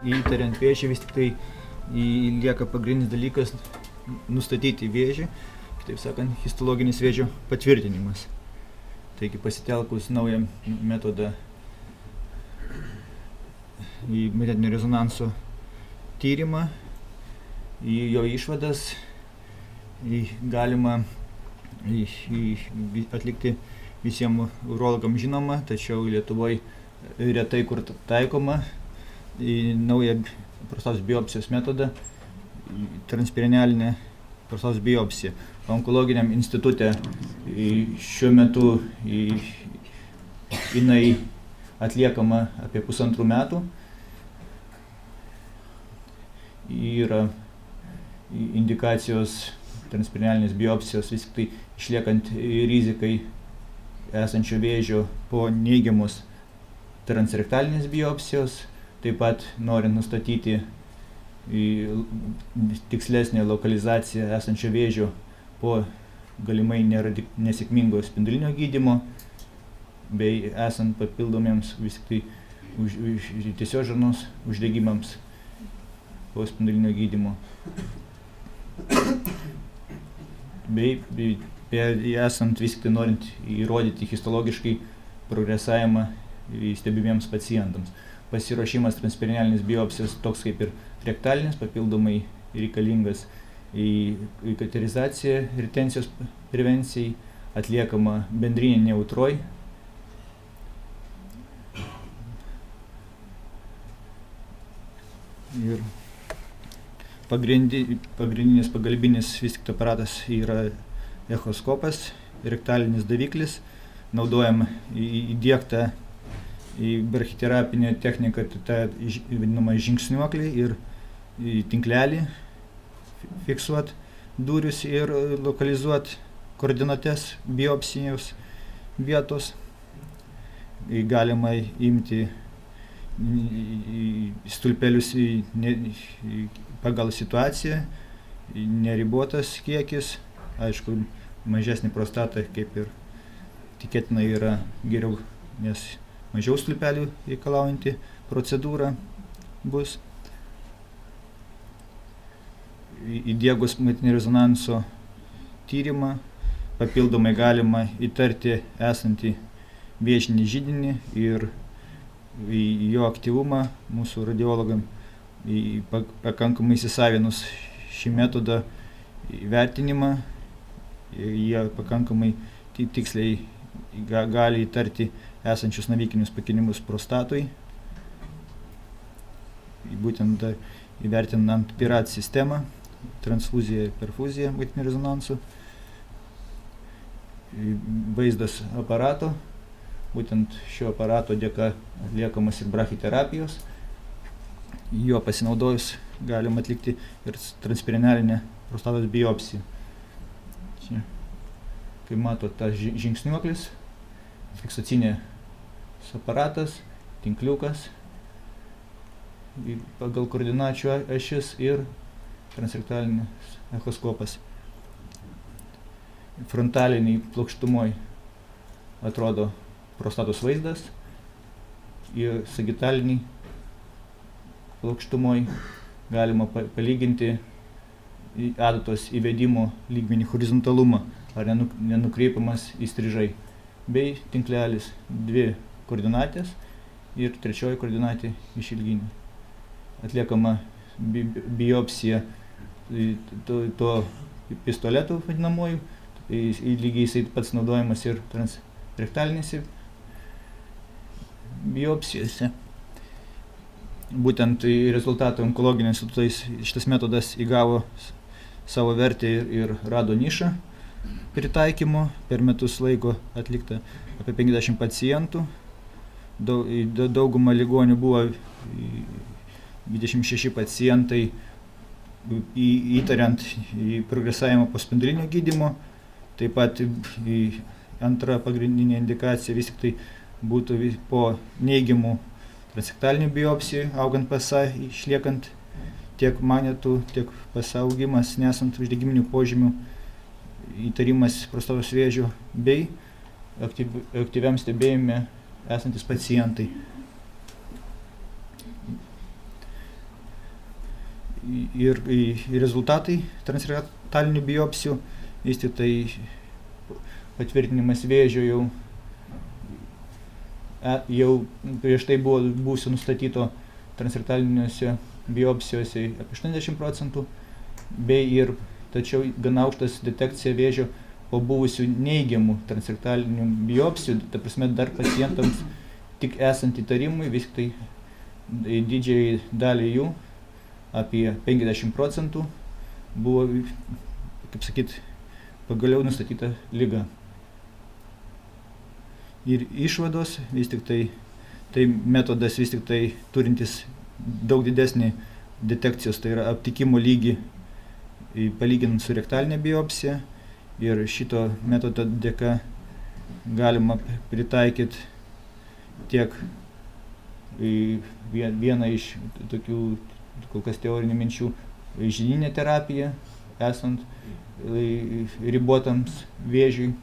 Įtariant vėžį vis tik tai lieka pagrindinis dalykas nustatyti vėžį, kitaip sakant, histologinis vėžio patvirtinimas. Taigi pasitelkus naują metodą į magnetinio rezonanso tyrimą, į jo išvadas galima atlikti visiems urologams žinoma, tačiau Lietuvoje retai kur taikoma į naują prostatos biopsijos metodą, transperinealinę prostatos biopsiją. Onkologiniam institute šiuo metu jinai atliekama apie 1,5 metų. Yra indikacijos transperinealinės biopsijos vis tik tai išliekant rizikai esančio vėžio po neigiamos transrektalinės biopsijos. Taip pat norint nustatyti tikslesnę lokalizaciją esančio vėžio po galimai nesėkmingo spindulinio gydymo, bei esant papildomiems vis tik tai tiesiog žarnos uždegimams po spindulinio gydymo. Bei esant vis tik tai norint įrodyti histologiškai progresavimą stebimiems pacientams. Pasiruošimas transperinealinės biopsijos toks kaip ir rektalinis, papildomai reikalingas į katerizaciją, retencijos prevencijai, atliekama bendrinė neutroj. Ir pagrindinis pagalbinis vis tik aparatas yra echoskopas, rektalinis daviklis, naudojama įdiegta į brachiterapinę techniką, tą vadinamą žingsniuoklį ir tinklelį fiksuot dūrius ir lokalizuot koordinates biopsijos vietos. Galima imti stulpelius pagal situaciją, neribotas kiekis, aišku, mažesnė prostata kaip ir tikėtina yra geriau, nes mažiau stulpelių reikalaujanti procedūra bus. Įdiegus magnetinio rezonanso tyrimą papildomai galima įtarti esantį vėžinį židinį ir jo aktyvumą mūsų radiologams pakankamai įsisavinus šį metodą įvertinimą. Jie pakankamai tiksliai gali įtarti esančius navikinius pakinimus prostatui, būtent įvertinant PIRAT sistemą, transfuziją ir perfuziją magnetinio rezonanso. Vaizdas aparato, būtent šio aparato dėka atliekamas ir brachiterapijos. Jo pasinaudojus galima atlikti ir transperinealinę prostatos biopsiją. Čia, kaip matot, tas žingsniuoklis, fiksacinė aparatas, tinkliukas pagal koordinačių ašis ir transrektalinis echoskopas. Frontaliniai plokštumoj atrodo prostatos vaizdas ir sagitaliniai plokštumoj galima palyginti adatos įvedimo lygmenį horizontalumą, ar nenukreipiamas įstrižai, bei tinklelis 2 koordinatės ir 3 koordinatė išilginė. Atliekama biopsija to pistoletų vadinamuoju, lygiai jisai pats naudojamas ir transrektalinėse biopsijose. Būtent rezultatų onkologiniais institutais šitas metodas įgavo savo vertę ir rado nišą pritaikymo. Per metus laiko atlikta apie 50 pacientų. Dauguma ligonių buvo 26 pacientai įtariant progresavimą po spindulinio gydymo. Taip pat antra pagrindinė indikacija vis tik tai būtų po neigiamų transrektalinių biopsijų, augant PSA, išliekant tiek magnetų, tiek PSA nesant uždegiminių požymių, įtarimas prostatos vėžio, bei aktyviam stebėjime esantis pacientai. Ir rezultatai transrektalinių biopsijų, vis tik tai patvirtinimas vėžio jau prieš tai buvusi nustatyto transrektaliniuose biopsijose apie 80%, tačiau gana aukštas detekcija vėžio po buvusių neigiamų transrektalinių biopsijų, ta prasme dar pacientams tik esant įtarimui, vis tik tai didžiai daliai jų, apie 50%, buvo, kaip sakyt, pagaliau nustatyta liga. Ir išvados vis tik tai metodas vis tik tai turintis daug didesnį detekcijos, tai yra aptikimo lygį palyginant su rektalinė biopsija, ir šito metodo dėka galima pritaikyti tiek vieną iš tokių kol kas teorinių minčių židininę terapiją, esant ribotams vėžiui.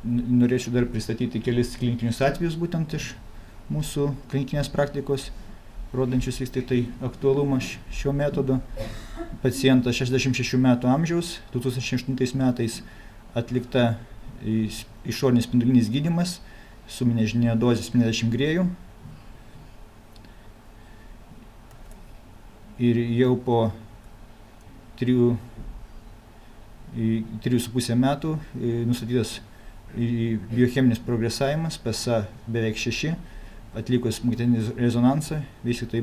Norėčiau dar pristatyti kelis klinikinius atvejus būtent iš mūsų klinikinės praktikos, rodančius vis tik tai aktualumą šio metodo. Pacientas 66 metų amžiaus, 2008 metais atlikta išorinis spindulinis gydymas, suminė žininė dozė 70 grėjų. Ir jau po 3,5 metų nustatytas biocheminis progresavimas, PSA beveik 6, atlikus magnetinį rezonansą, vis tik tai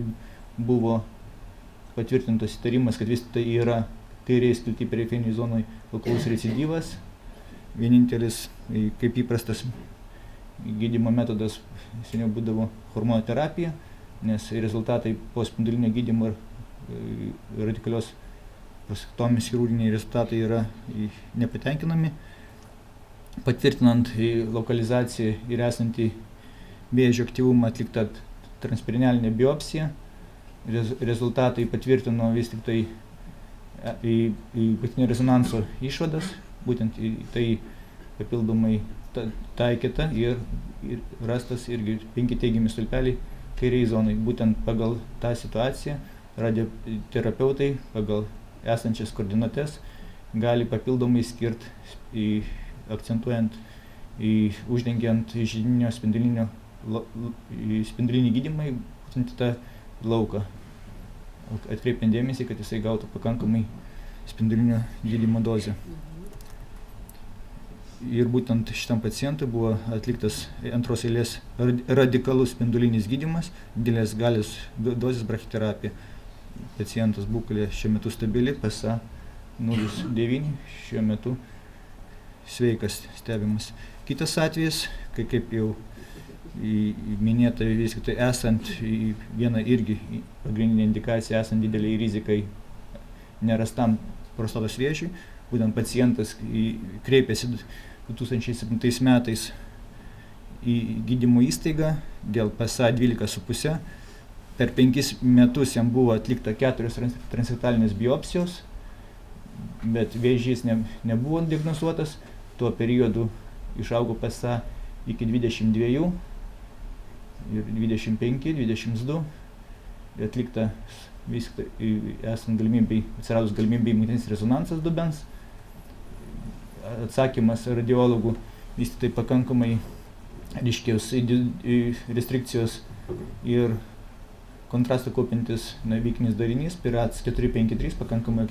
buvo patvirtintas įtarimas, kad vis tai yra kairėje skilty periferiniai zonai lokalus recidyvas. Vienintelis, kaip įprastas gydymo metodas, seniau būdavo hormonoterapija, nes rezultatai po spindulinio gydymo ir radikalios prosektomijos chirurginiai rezultatai yra nepatenkinami. Patvirtinant lokalizaciją ir esantį vėžio aktyvumą atlikta transperinealinė biopsija. Rezultatai patvirtino vis tik tai magnetinio rezonanso išvadas, būtent tai papildomai taikyta ir rastas irgi 5 teigiami stulpeliai kairiai zonai. Būtent pagal tą situaciją radioterapeutai pagal esančias koordinates gali papildomai skirti, akcentuojant, uždengiant židininio spindulinį gydymą, būtent tą lauką, atkreipiant dėmesį, kad jisai gautų pakankamai spindulinio gydymo dozę. Ir būtent šitam pacientui buvo atliktas antros eilės radikalus spindulinis gydymas, didelės galios dozės brachiterapija. Pacientas būklė šiuo metu stabili, PSA 0,9, šiuo metu sveikas stebimas. Kitas atvejis, kaip jau minėta, vis tik tai esant vieną irgi pagrindinę indikaciją, esant dideliai rizikai nerastam prostatos vėžiui, būtent pacientas kreipėsi 2007 metais į gydymo įstaigą dėl PSA 12,5. Per 5 metus jam buvo atlikta 4 transrektalinės biopsijos, bet vėžys nebuvo diagnozuotas. Tuo periodu išaugo PSA iki 22 ir 25, 22. Atlikta esant galimybei, atsiradus galimybei magnetinis rezonansas dubens. Atsakymas radiologų vis tik tai pakankamai ryškios restrikcijos ir kontrastą kaupiantis navikinis darinys, PIRATS 453, pakankamai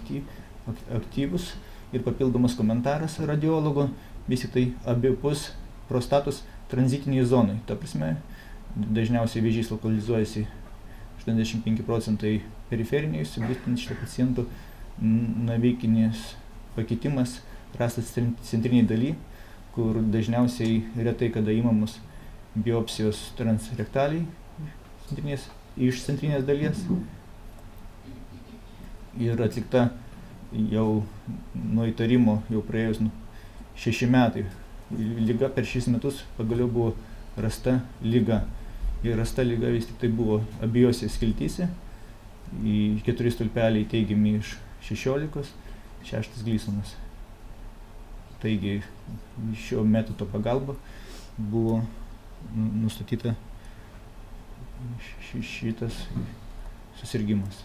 aktyvus, ir papildomas komentaras radiologo, vis tik tai abipus prostatos tranzitinėje zonoje. Ta prasme, dažniausiai vėžys lokalizuojasi 85% periferiniais, būtent šito paciento navikinis pakitimas rastas centriniai daly, kur dažniausiai retai kada imamos biopsijos transrektaliai iš centrinės dalies. Ir atlikta jau nuo įtarimo, jau praėjus 6 metai. Liga per 6 metus pagaliau buvo rasta liga. Ir rasta liga vis tik tai buvo abiejose skiltyse. 4 stulpeliai teigiami iš 16, 6 Glysonas. Taigi šio metodo pagalba buvo nustatyta šitas susirgymas.